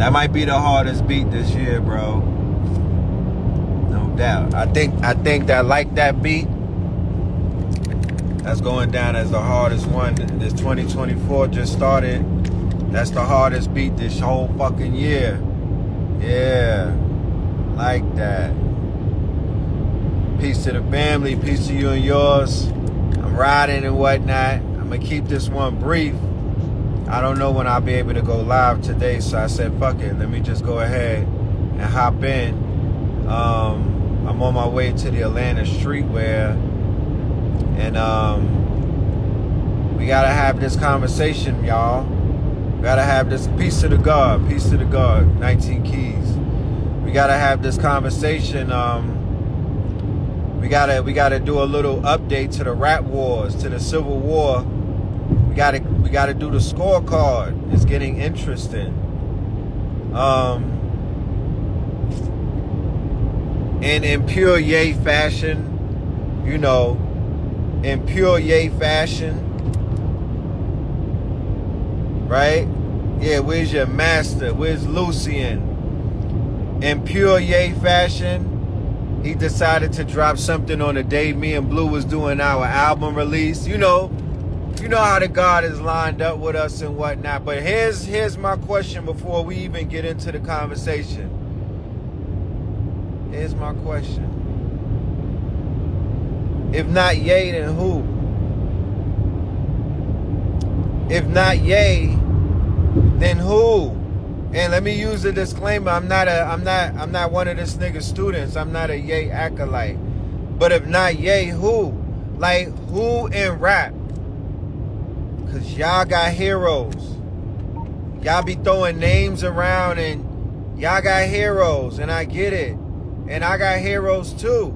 That might be the hardest beat this year, bro. No doubt. I think that like that beat, that's going down as the hardest one. This 2024 just started. That's the hardest beat this whole fucking year. Yeah. Like that. Peace to the family. Peace to you and yours. I'm riding and whatnot. I'm going to keep this one brief. I don't know when I'll be able to go live today, so I said, fuck it. Let me just go ahead and hop in. I'm on my way to the Atlanta streetwear, and we gotta have this conversation, y'all. We gotta have this. Peace to the God, 19 keys. We gotta have this conversation. We gotta do a little update to the rap wars, to the Civil War. We gotta do the scorecard. It's getting interesting. And in pure Ye fashion, right? Yeah, where's your master? Where's Lucian? In pure Ye fashion, he decided to drop something on the day me and Blue was doing our album release. You know how the God is lined up with us and whatnot. But here's my question before we even get into the conversation. Here's my question. If not Ye, then who? If not Ye, then who? And let me use a disclaimer. I'm not one of this nigga's students. I'm not a Ye acolyte. But if not Ye, who? Like, who in rap? Because y'all got heroes. Y'all be throwing names around and y'all got heroes. And I get it. And I got heroes too.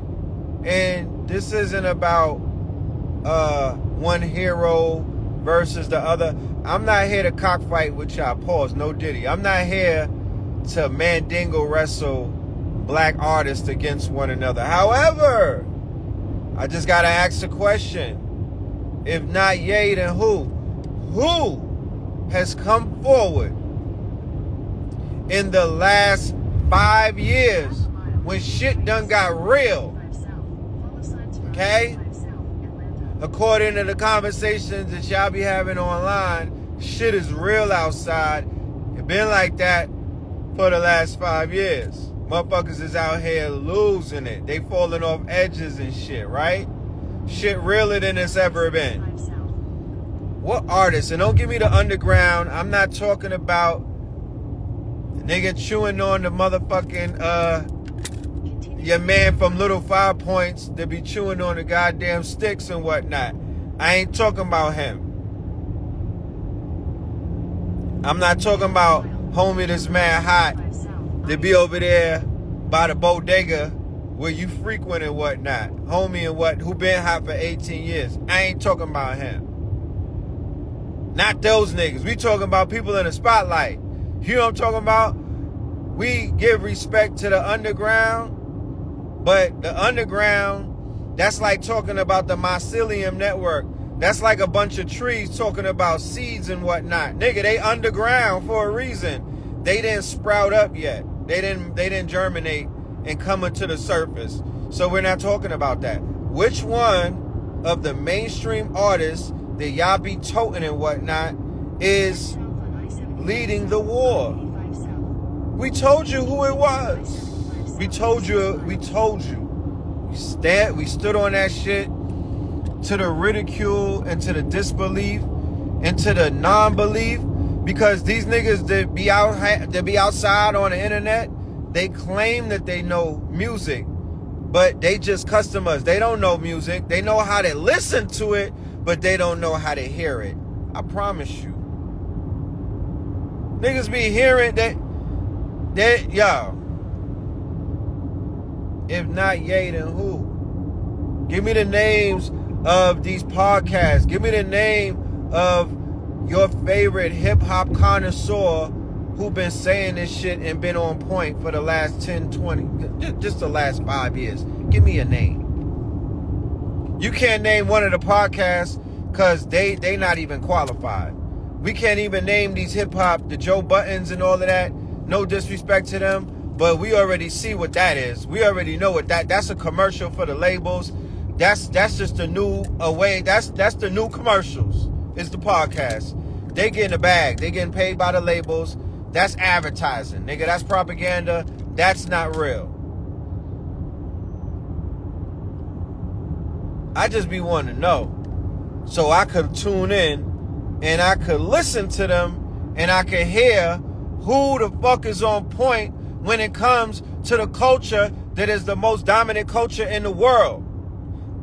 And this isn't about one hero versus the other. I'm not here to cockfight with y'all. Pause. No Diddy. I'm not here to mandingo wrestle black artists against one another. However, I just got to ask a question. If not Ye, then who? Who has come forward in the last 5 years when shit done got real? Okay? According to the conversations that y'all be having online, shit is real outside. It been like that for the last 5 years. Motherfuckers is out here losing it. They falling off edges and shit, right? Shit realer than it's ever been. What artists? And don't give me the underground. I'm not talking about the nigga chewing on the motherfucking, your man from Little 5 Points that be chewing on the goddamn sticks and whatnot. I ain't talking about him. I'm not talking about homie that's mad hot that be over there by the bodega where you frequent and whatnot. Homie and who been hot for 18 years. I ain't talking about him. Not those niggas. We talking about people in the spotlight. You know what I'm talking about? We give respect to the underground, but the underground, that's like talking about the mycelium network. That's like a bunch of trees talking about seeds and whatnot. Nigga, they underground for a reason. They didn't sprout up yet. They didn't germinate and come into the surface. So we're not talking about that. Which one of the mainstream artists that y'all be toting and whatnot is leading the war? We told you who it was. We told you. We stood on that shit to the ridicule and to the disbelief and to the non-belief, because these niggas that be outside on the internet, they claim that they know music, but they just customers. They don't know music. They know how to listen to it, but they don't know how to hear it. I promise you. Niggas be hearing that yo. If not Ye, then who? Give me the names of these podcasts. Give me the name of your favorite hip-hop connoisseur who been saying this shit and been on point for the last 10, 20, just the last 5 years. Give me a name. You can't name one of the podcasts because they not even qualified. We can't even name these hip-hop, the Joe Buttons and all of that. No disrespect to them, but we already see what that is. We already know what that's a commercial for the labels. That's just the new way. That's the new commercials. It's the podcast. They get in the bag. They getting paid by the labels. That's advertising, nigga. That's propaganda. That's not real. I just be wanting to know, so I could tune in and I could listen to them and I could hear who the fuck is on point when it comes to the culture that is the most dominant culture in the world.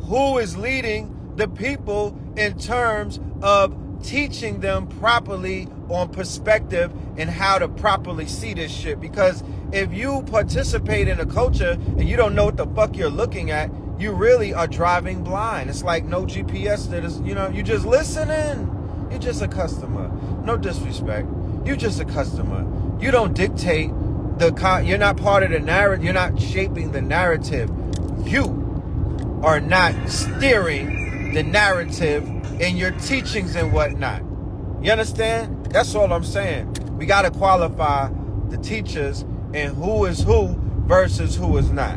Who is leading the people in terms of teaching them properly on perspective and how to properly see this shit? Because if you participate in a culture and you don't know what the fuck you're looking at, you really are driving blind. It's like no GPS that is, you just listening. You're just a customer. No disrespect. You're just a customer. You don't dictate you're not part of the narrative. You're not shaping the narrative. You are not steering the narrative in your teachings and whatnot. You understand? That's all I'm saying. We got to qualify the teachers and who is who versus who is not.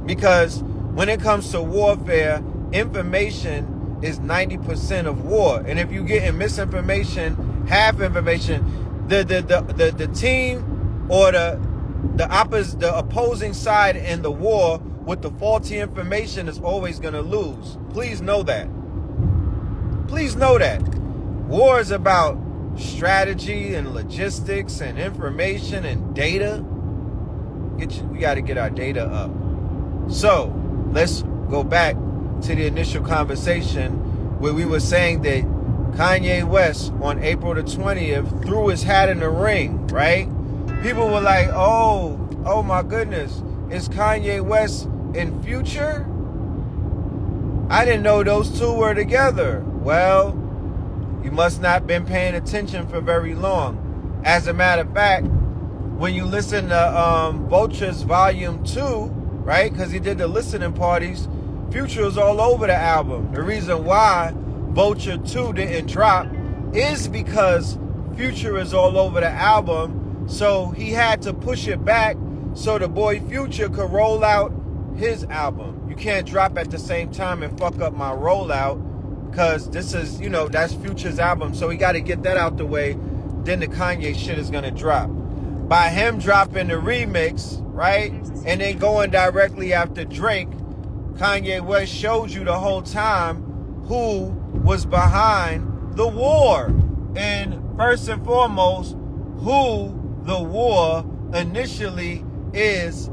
Because when it comes to warfare, information is 90% of war. And if you're getting misinformation, half information, the team or the opposing side in the war with the faulty information is always going to lose. Please know that. Please know that. War is about strategy and logistics and information and data. We got to get our data up. So let's go back to the initial conversation where we were saying that Kanye West on April the 20th threw his hat in the ring, right? People were like, oh my goodness, is Kanye West in Future? I didn't know those two were together. Well, you must not have been paying attention for very long. As a matter of fact, when you listen to Vulture's Volume 2, right, because he did the listening parties, Future was all over the album. The reason why Vulture 2 didn't drop is because Future is all over the album. So he had to push it back so the boy Future could roll out his album. You can't drop at the same time and fuck up my rollout, because this is, that's Future's album. So we got to get that out the way. Then the Kanye shit is going to drop. By him dropping the remix, right, and then going directly after Drake, Kanye West showed you the whole time who was behind the war. And first and foremost, who the war initially is.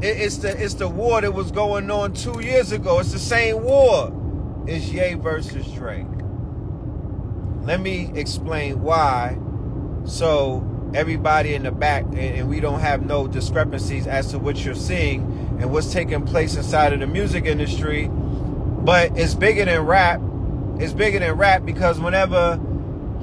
It's the war that was going on 2 years ago. It's the same war. It's Ye versus Drake. Let me explain why, so everybody in the back and we don't have no discrepancies as to what you're seeing and what's taking place inside of the music industry. But it's bigger than rap. It's bigger than rap because whenever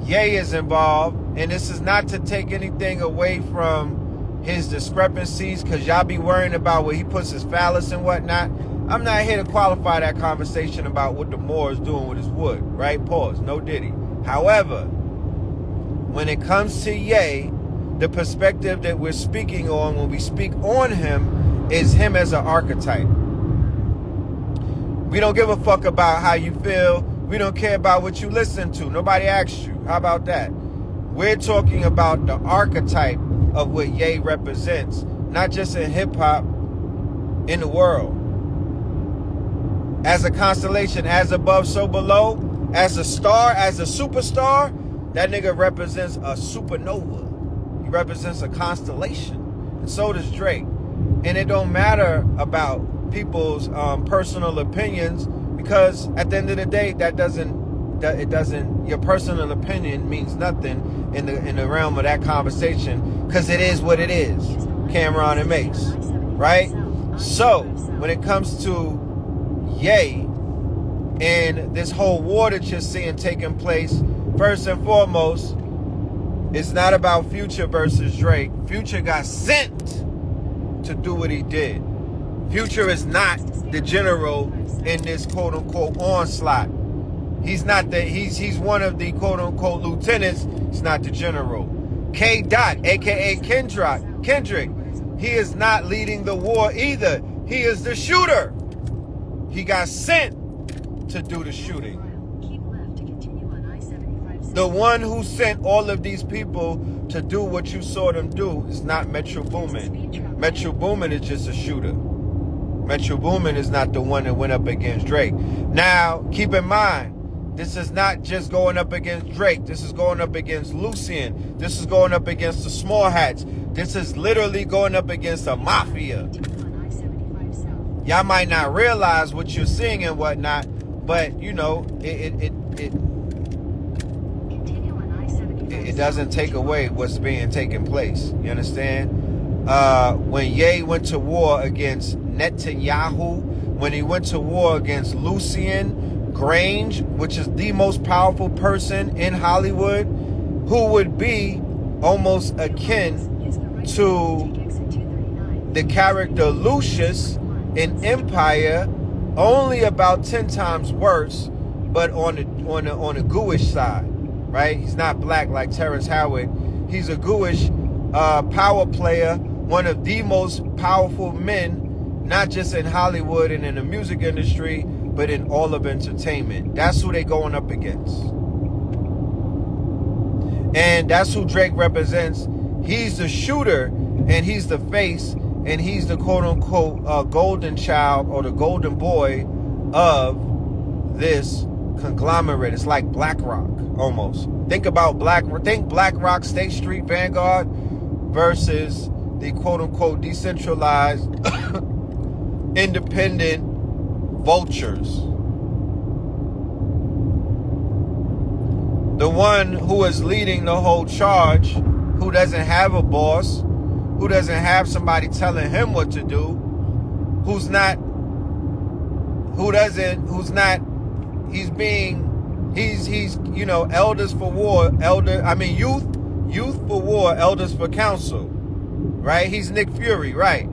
Ye is involved, and this is not to take anything away from his discrepancies, because y'all be worrying about where he puts his phallus and whatnot. I'm not here to qualify that conversation about what the Moor is doing with his wood, right? Pause. No diddy. However, when it comes to Ye, the perspective that we're speaking on when we speak on him is him as an archetype. We don't give a fuck about how you feel. We don't care about what you listen to. Nobody asked you. How about that? We're talking about the archetype of what Ye represents, not just in hip-hop, in the world. As a constellation, as above, so below, as a star, as a superstar, that nigga represents a supernova. He represents a constellation. And so does Drake. And it don't matter about people's personal opinions, because at the end of the day, your personal opinion means nothing in the realm of that conversation, because it is what it is. Cameron and Mace, right? So when it comes to Ye and this whole war that you're seeing taking place, first and foremost, it's not about Future versus Drake. Future got sent to do what he did. Future is not the general in this quote unquote onslaught. He's not he's one of the quote unquote lieutenants. He's not the general. K. Dot, aka Kendrick, he is not leading the war either. He is the shooter. He got sent to do the shooting. The one who sent all of these people to do what you saw them do is not Metro Boomin. Metro Boomin is just a shooter. Metro Boomin is not the one that went up against Drake. Now, keep in mind, this is not just going up against Drake. This is going up against Lucian. This is going up against the Small Hats. This is literally going up against a mafia. Y'all might not realize what you're seeing and whatnot, but you know, it doesn't take away what's being taken place. You understand? When Ye went to war against Netanyahu, when he went to war against Lucian Grange, which is the most powerful person in Hollywood, who would be almost akin to the character Lucius in Empire, only about 10 times worse, but on a gooish side. Right? He's not black like Terrence Howard. He's a gooish power player, one of the most powerful men, not just in Hollywood and in the music industry, but in all of entertainment. That's who they going up against. And that's who Drake represents. He's the shooter, and he's the face, and he's the quote-unquote golden child or the golden boy of this conglomerate. It's like BlackRock almost. Think BlackRock, State Street, Vanguard versus the quote-unquote decentralized independent vultures. The one who is leading the whole charge, who doesn't have a boss, who doesn't have somebody telling him what to do, he's you know, elders for war, youth for war, elders for counsel, right? He's Nick Fury, right?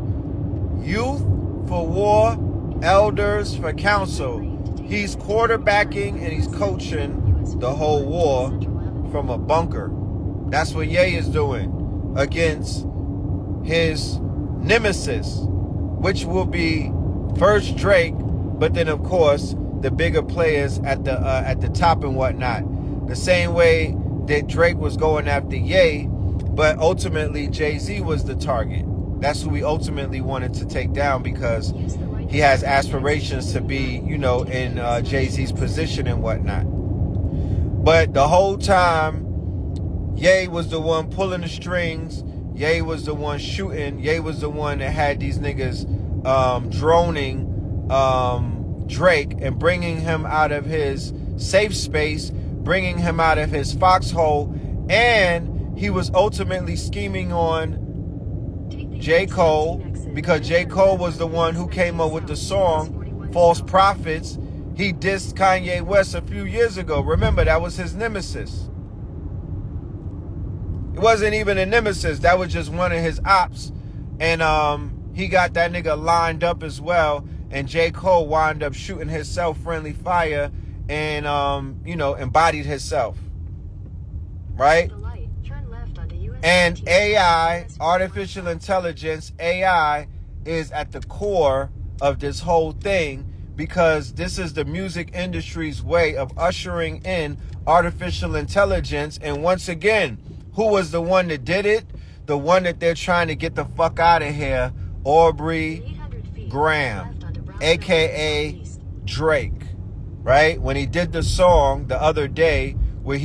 Youth for war, elders for counsel. He's quarterbacking and he's coaching the whole war from a bunker. That's what Ye is doing against his nemesis, which will be first Drake, but then of course the bigger players at the top and whatnot. The same way that Drake was going after Ye, but ultimately Jay-Z was the target. That's who we ultimately wanted to take down because he has aspirations to be, you know, in Jay-Z's position and whatnot. But the whole time, Ye was the one pulling the strings. Ye was the one shooting. Ye was the one that had these niggas droning Drake and bringing him out of his safe space, bringing him out of his foxhole, and he was ultimately scheming on J. Cole because J. Cole was the one who came up with the song False Prophets. He dissed Kanye West a few years ago. Remember, that was his nemesis. It wasn't even a nemesis. That was just one of his ops. And he got that nigga lined up as well. And J. Cole wound up shooting himself friendly fire and, you know, embodied himself. Right? And AI, artificial intelligence, AI is at the core of this whole thing because this is the music industry's way of ushering in artificial intelligence. And once again, who was the one that did it? The one that they're trying to get the fuck out of here, Aubrey Graham, a.k.a. Drake, right? When he did the song the other day, where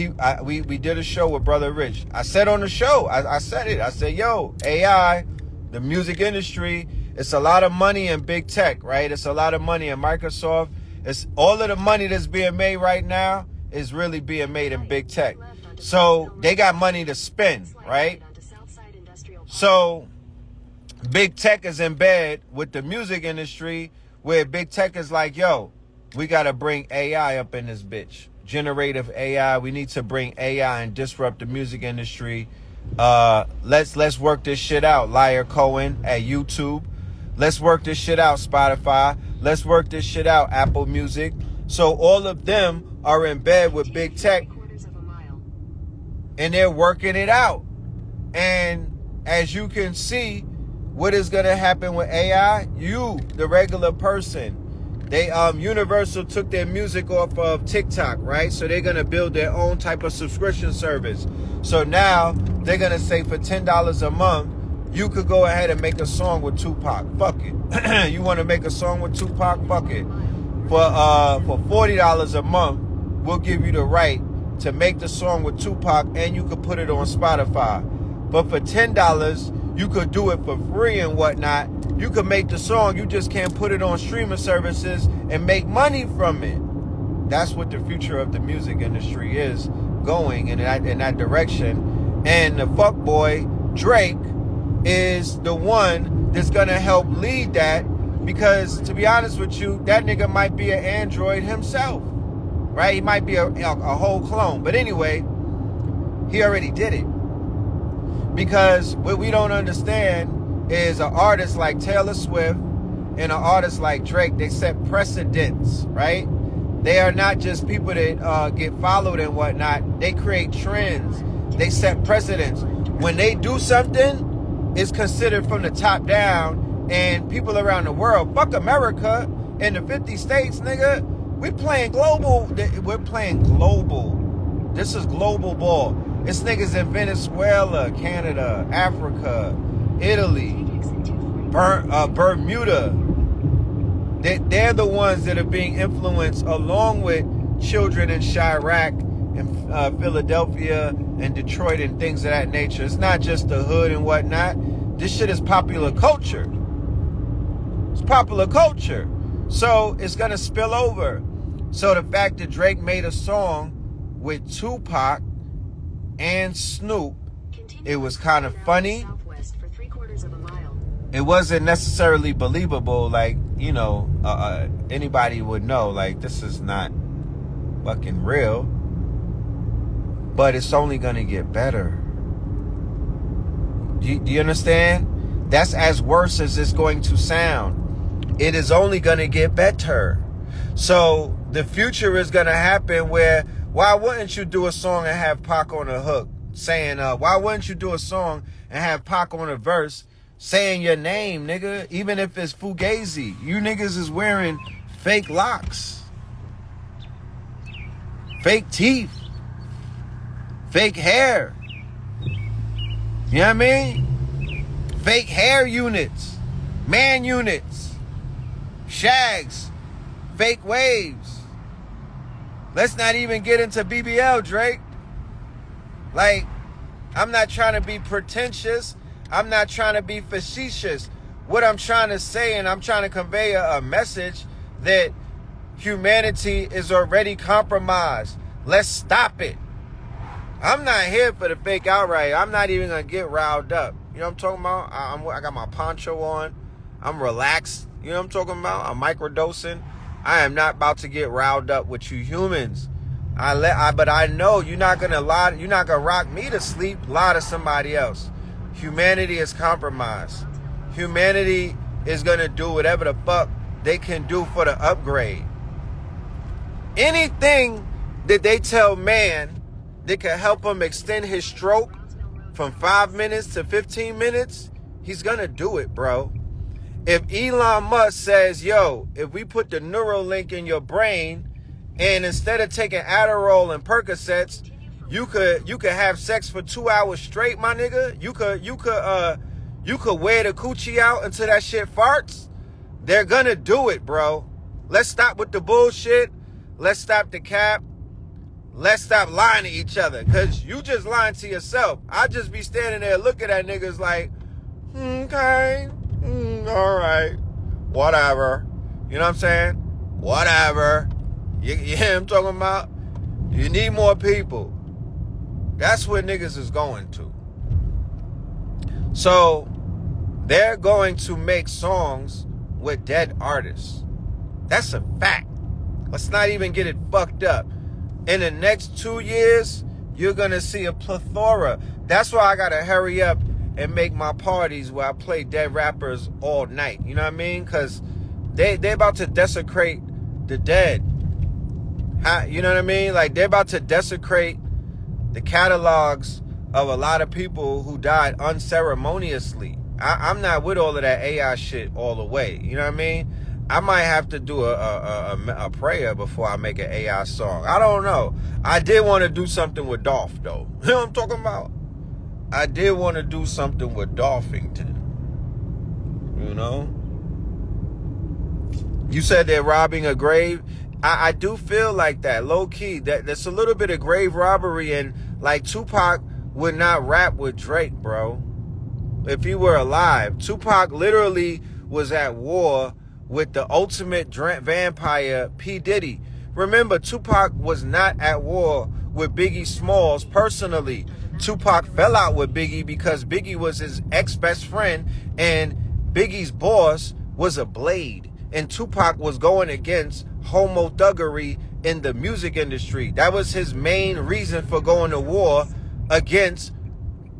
we did a show with Brother Rich. I said on the show, I said it. I said, yo, AI, the music industry, it's a lot of money in big tech, right? It's a lot of money in Microsoft. It's all of the money that's being made right now is really being made in big tech. So they got money to spend, right? So big tech is in bed with the music industry, where big tech is like, yo, we got to bring AI up in this bitch. Generative AI. We need to bring AI and disrupt the music industry. Let's work this shit out. Liar Cohen at YouTube. Let's work this shit out, Spotify. Let's work this shit out, Apple Music. So all of them are in bed with big tech, and they're working it out. And as you can see, what is going to happen with AI? You, the regular person, they Universal took their music off of TikTok, right? So they're going to build their own type of subscription service. So now they're going to say for $10 a month, you could go ahead and make a song with Tupac. Fuck it. You want to make a song with Tupac? Fuck it. For $40 a month, we'll give you the right to make the song with Tupac, and you could put it on Spotify. But for $10, you could do it for free and whatnot. You could make the song, you just can't put it on streaming services and make money from it. That's what the future of the music industry is going in that direction. And the fuckboy Drake is the one that's gonna help lead that, because to be honest with you, that nigga might be an android himself, right? He might be a whole clone. But anyway, he already did it. Because what we don't understand is an artist like Taylor Swift and an artist like Drake, they set precedents, right? They are not just people that get followed and whatnot. They create trends. They set precedents. When they do something, it's considered from the top down, and people around the world, fuck America and the 50 states, nigga. We're playing global. We're playing global. This is global ball. It's niggas in Venezuela, Canada, Africa, Italy, Bermuda. They're the ones that are being influenced, along with children in Chirac and Philadelphia and Detroit and things of that nature. It's not just the hood and whatnot. This shit is popular culture. It's popular culture. So it's going to spill over. So the fact that Drake made a song with Tupac and Snoop, it was kind of funny. It wasn't necessarily believable, like, you know, anybody would know, like, this is not fucking real. But it's only gonna get better. Do you understand? That's as worse as it's going to sound. It is only gonna get better. So the future is gonna happen where, why wouldn't you do a song and have Pac on a hook saying, why wouldn't you do a song and have Pac on a verse saying your name, nigga? Even if it's Fugazi. You niggas is wearing fake locks, fake teeth, fake hair. You know what I mean? Fake hair units, man units, shags, fake waves. Let's not even get into BBL, Drake. Like, I'm not trying to be pretentious. I'm not trying to be facetious. What I'm trying to say, and I'm trying to convey a message that humanity is already compromised. Let's stop it. I'm not here for the fake outright. I'm not even going to get riled up. You know what I'm talking about? I got my poncho on. I'm relaxed. You know what I'm talking about? I'm microdosing. I am not about to get riled up with you humans. But I know you're not gonna lie. You're not gonna rock me to sleep. Lie to somebody else. Humanity is compromised. Humanity is gonna do whatever the fuck they can do for the upgrade. Anything that they tell man that can help him extend his stroke from 5 minutes to 15 minutes, he's gonna do it, bro. If Elon Musk says, yo, if we put the Neuralink in your brain, and instead of taking Adderall and Percocets, you could have sex for 2 hours straight, my nigga. You could wear the coochie out until that shit farts. They're gonna do it, bro. Let's stop with the bullshit. Let's stop the cap. Let's stop lying to each other, cause you just lying to yourself. I just be standing there looking at niggas like, okay. All right, whatever. You know what I'm saying? Whatever. You know what I'm talking about? You need more people. That's where niggas is going to. So they're going to make songs with dead artists. That's a fact. Let's not even get it fucked up. In the next 2 years, you're going to see a plethora. That's why I got to hurry up and make my parties where I play dead rappers all night. You know what I mean? Because they about to desecrate the dead. You know what I mean? Like, they're about to desecrate the catalogs of a lot of people who died unceremoniously. I'm not with all of that AI shit all the way. You know what I mean? I might have to do a prayer before I make an AI song. I don't know. I did want to do something with Dolph, though. You know what I'm talking about? I did want to do something with Dolphington. You know? You said they're robbing a grave. I do feel like that, low key. That's a little bit of grave robbery, and like Tupac would not rap with Drake, bro. If he were alive, Tupac literally was at war with the ultimate vampire, P. Diddy. Remember, Tupac was not at war with Biggie Smalls personally. Tupac fell out with Biggie because Biggie was his ex-best friend, and Biggie's boss was a Blade. And Tupac was going against homo thuggery in the music industry. That was his main reason for going to war against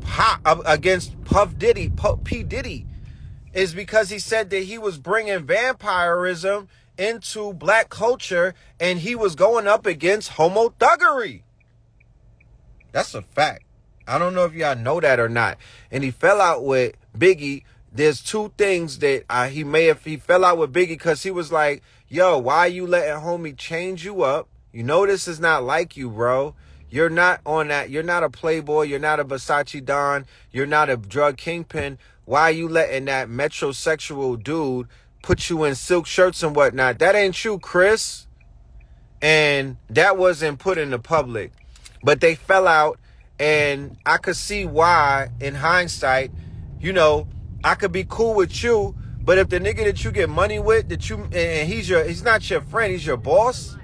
Puff Diddy, P. Diddy, is because he said that he was bringing vampirism into black culture and he was going up against homo thuggery. That's a fact. I don't know if y'all know that or not. And he fell out with Biggie. There's two things that he fell out with Biggie because he was like, yo, why are you letting homie change you up? You know this is not like you, bro. You're not on that. You're not a playboy. You're not a Versace Don. You're not a drug kingpin. Why are you letting that metrosexual dude put you in silk shirts and whatnot? That ain't you, Chris. And that wasn't put in the public. But they fell out, and I could see why, in hindsight, you know, I could be cool with you, but if the nigga that you get money with, and he's not your friend, he's your boss,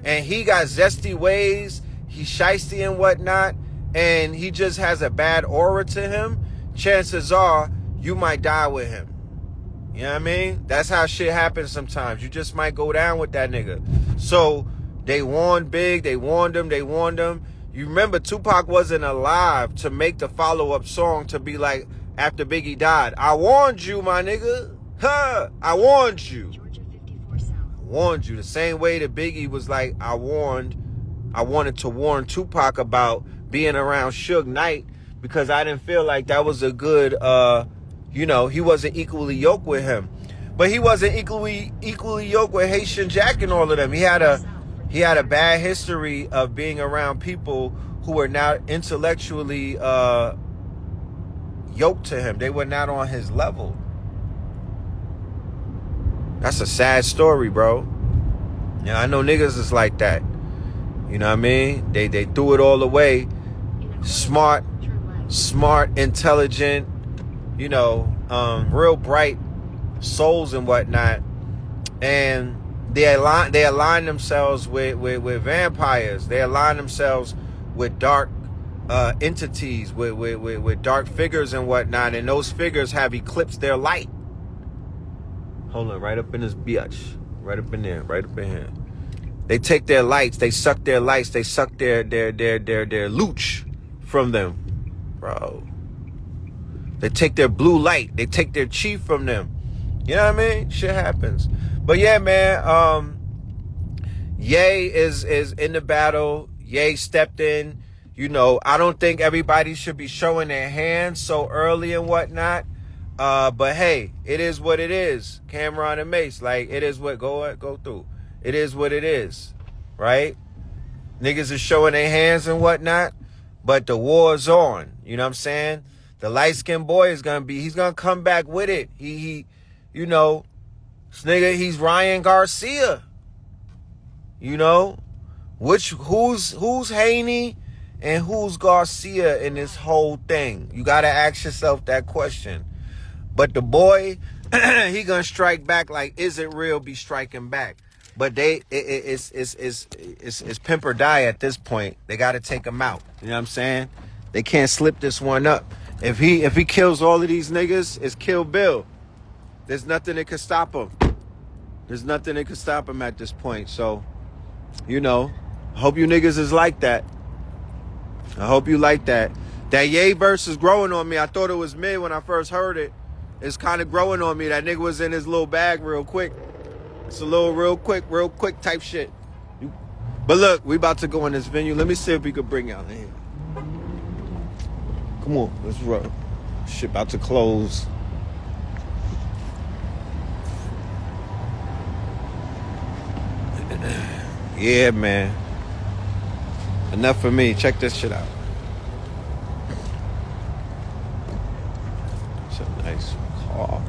and he got zesty ways, he's shiesty and whatnot, and he just has a bad aura to him, chances are you might die with him. You know what I mean? That's how shit happens sometimes. You just might go down with that nigga. So they warned Big, they warned him. You remember Tupac wasn't alive to make the follow-up song to be like, after Biggie died, I warned you, my nigga. Huh? I warned you. I warned you. The same way that Biggie was like, I wanted to warn Tupac about being around Suge Knight because I didn't feel like that was a good, he wasn't equally yoked with him. But he wasn't equally yoked with Haitian Jack and all of them. He had a bad history of being around people who were not intellectually yoked to him. They were not on his level. That's a sad story, bro. Yeah, I know niggas is like that. You know what I mean? They threw it all away. Smart, intelligent, real bright souls and whatnot. And they align themselves with vampires. They align themselves with dark entities, with dark figures and whatnot, and those figures have eclipsed their light. Hold on, right up in this bitch. Right up in there, right up in here. They take their lights, they suck their lights, they suck their looch from them. Bro. They take their blue light, they take their chi from them. You know what I mean? Shit happens. But yeah, man, Ye is in the battle. Ye stepped in. I don't think everybody should be showing their hands so early and whatnot. But hey, it is what it is. Cameron and Mace, like, it is what go through. It is what it is, right? Niggas is showing their hands and whatnot, but the war's on. You know what I'm saying? The light-skinned boy he's gonna come back with it. This nigga, he's Ryan Garcia. Who's Haney and who's Garcia in this whole thing? You gotta ask yourself that question. But the boy, he gonna strike back like, is it real? Be striking back. But it's pimp or die at this point. They gotta take him out. You know what I'm saying? They can't slip this one up. If he kills all of these niggas, it's Kill Bill. There's nothing that could stop him. There's nothing that could stop him at this point. So, I hope you niggas is like that. I hope you like that. That Ye verse is growing on me. I thought it was mid when I first heard it. It's kind of growing on me. That nigga was in his little bag real quick. It's a little real quick type shit. But look, we about to go in this venue. Let me see if we could bring y'all in here. Come on, let's run. Shit about to close. Yeah, man. Enough for me. Check this shit out. It's a nice car.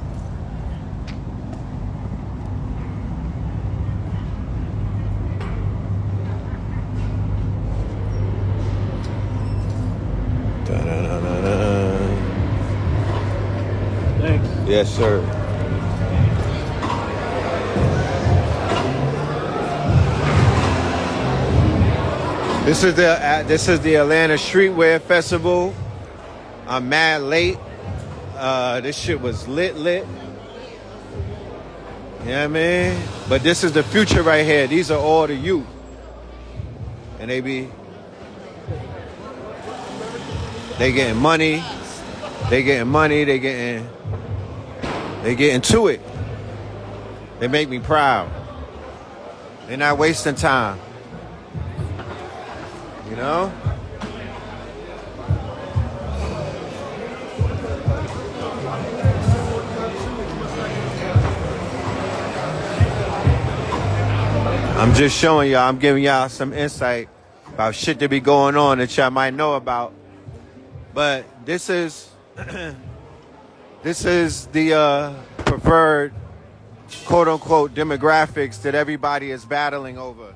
Da-da-da-da-da. Thanks. Yes, sir. This is the Atlanta Streetwear Festival. I'm mad late. This shit was lit. You know what I mean? But this is the future right here. These are all the youth. And they getting money. They getting to it. They make me proud. They're not wasting time. You know? I'm just showing y'all, I'm giving y'all some insight about shit that be going on that y'all might know about. But this is the preferred quote unquote demographics that everybody is battling over.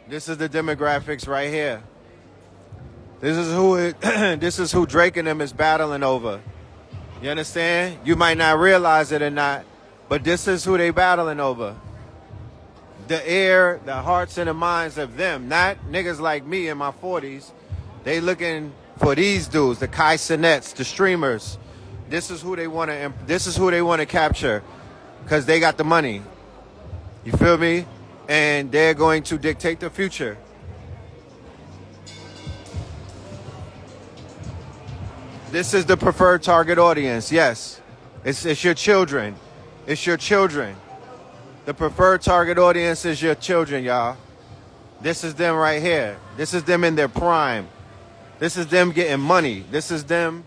This is the demographics right here. This is who Drake and them is battling over. You understand? You might not realize it or not, but this is who they battling over. The hearts and the minds of them, not niggas like me in my 40s. They looking for these dudes, the Kai Sinets, the streamers. This is who they want to capture, because they got the money. You feel me? And they're going to dictate the future. This is the preferred target audience. Yes, it's your children. It's your children. The preferred target audience is your children, y'all. This is them right here. This is them in their prime. This is them getting money. This is them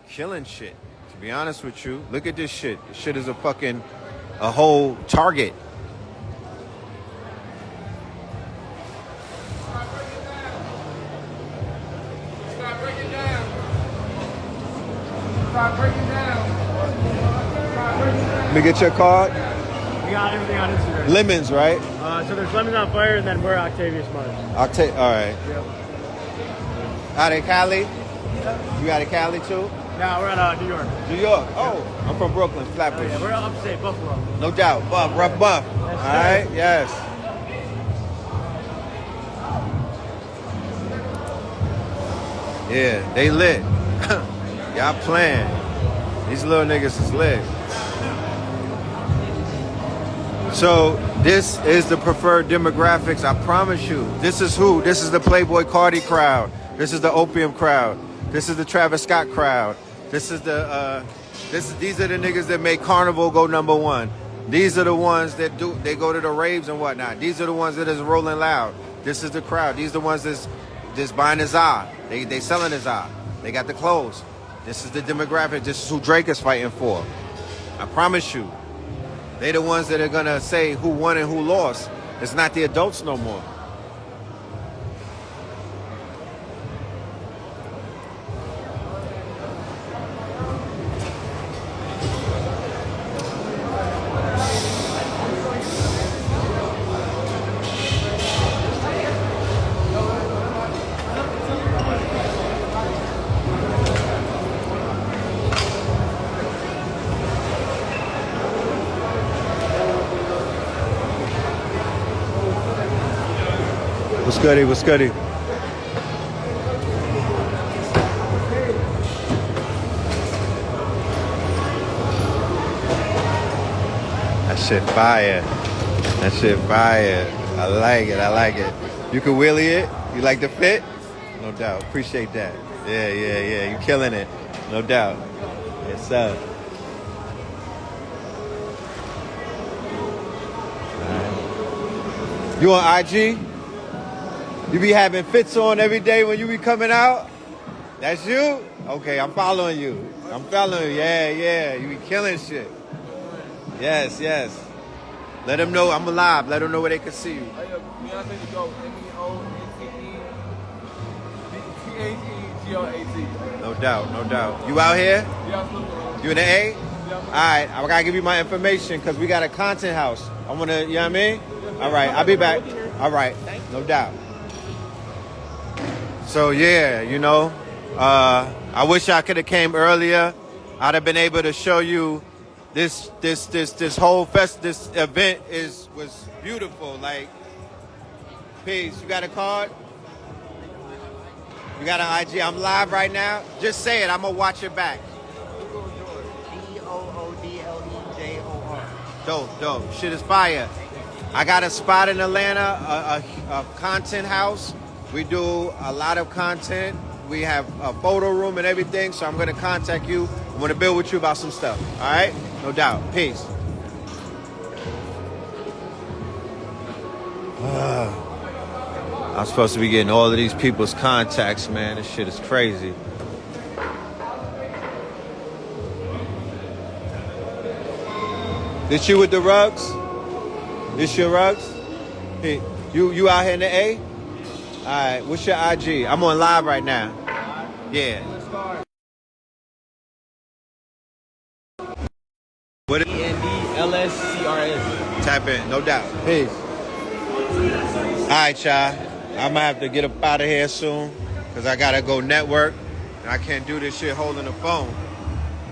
killing shit. To be honest with you, look at this shit. This shit is a whole target. Let me get your card. We got everything on Instagram. Lemons, right? So there's Lemons on Fire, and then we're Octavius Mars. All right. Yep. Out of Cali? You out of Cali too? No, we're at New York. New York? Oh, I'm from Brooklyn, Flatbush. Yeah, we're upstate, Buffalo. No doubt. Rough buff. All right? Yes. Yeah, they lit. Y'all playing. These little niggas is lit. So this is the preferred demographics. I promise you. This is who? This is the Playboy Cardi crowd. This is the Opium crowd. This is the Travis Scott crowd. This is these are the niggas that make Carnival go #1. These are the ones that they go to the raves and whatnot. These are the ones that is rolling loud. This is the crowd. These are the ones that's buying his eye. They selling his eye. They got the clothes. This is the demographic. This is who Drake is fighting for. I promise you. They the ones that are gonna say who won and who lost. It's not the adults no more. What's goody? That shit fire. I like it. You can wheelie it? You like the fit? No doubt. Appreciate that. Yeah. You killing it. No doubt. Yes, sir. Right. You on IG? You be having fits on every day when you be coming out? That's you? Okay, I'm following you. I'm following you. Yeah. You be killing shit. Yes. Let them know I'm alive. Let them know where they can see you. No doubt. You out here? You in the A? All right, I gotta give you my information because we got a content house. I wanna, you know what I mean? All right, I'll be back. All right, no doubt. So yeah, I wish I could have came earlier. I'd have been able to show you this whole this event was beautiful. Like, peace. You got a card? You got an IG? I'm live right now. Just say it. I'm gonna watch it back. Doodlejor. Dope. Shit is fire. I got a spot in Atlanta, a content house. We do a lot of content. We have a photo room and everything, so I'm going to contact you. I'm going to build with you about some stuff. All right? No doubt. Peace. I'm supposed to be getting all of these people's contacts, man. This shit is crazy. This you with the rugs? This your rugs? Hey, you out here in the A? All right, what's your IG? I'm on live right now. Yeah. What is ENDLSCRS. Tap in, no doubt. Peace. All right, y'all. I'm gonna have to get up out of here soon because I gotta go network and I can't do this shit holding the phone.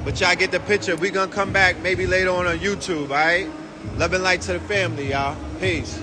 But y'all get the picture. We gonna come back maybe later on YouTube, all right? Love and light to the family, y'all. Peace.